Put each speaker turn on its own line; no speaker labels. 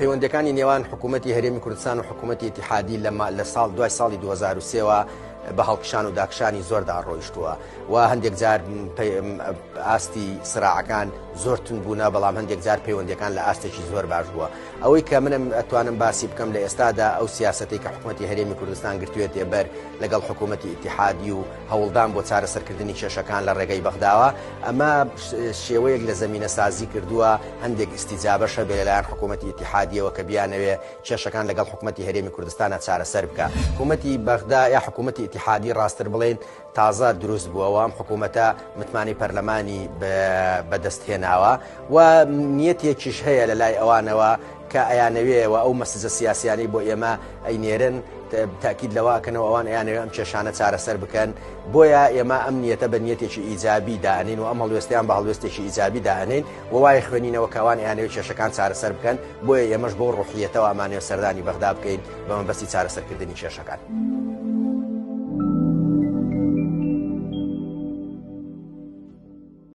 پەیوەندەکانی نێوان حکوومەتی هەرێمی کوردستان و حکوومەتی ئیتیحادی لە ساڵ دوای ساڵی 2023ەوە بە هەڵکشان و داکشانی زۆردا ڕۆیشتووە و هەندێک جار ئاستی سراعەکان زۆر تون بوونە، بەڵام هەندێک جار پەیوەندەکان لە ئاستێکی زۆر باش بووە. ئەوەی کە منم ئەتوانم باسی بکەم لە ئێستادا ئەو سیاسەتی کە حکوومەتی هەرێمی کوردستان گرتوێتێ بەر لەگەڵ حکوومەتی ئیتیحادی و هەوڵدان بۆ چارەسەرکردنی کێشەکان لە ڕێگەی بەغداوە، ئەمە شێوەیەک لە زەمینە سازی کردووە هەندێک ئیستیجابەشە بێ لەلایەن حکوومەتی ئیتیحادیەوە کە بیانەوێ کێشەکان لەگەڵ حکوومەتی هەرێمی کوردستانە چارەسەر بکە. حکوومەتی بەغدا یا حکوومەتی ئیتیحادی ڕاستتر بڵێن تازە دروست بووەوە، ئەم حکوومەتە متمانی پەرلەمانی بەدەستهێناوە و نیەتێکیش هەیە لە لای ئەوانەوە کە ئەیانەوێەوە ئەو مەسزە سیاسیانەی بۆ ئێمە ئەینێرن تاکید لەواکەنەوە ئەوان ئەیانەوێ ئەم کێشانە چارەسەر بکەن، بۆیە ئێمە ئەم نیەتە بە نیەتێکی ئیجابی داهێنین و ئەم هەڵوێستیان بە هەڵوێستێکی ئیجابی داهێنین و وای خوێنینەوە کەوان ئەیانەوێ کێشەکان چارەسەر بکەن، بۆیە ئێمەش بۆ ڕوحیەتەوە ئەمانەوێ سەردانی بەغدا بکەین بە مەبەستی چارەسەرکردنی کێشەکان.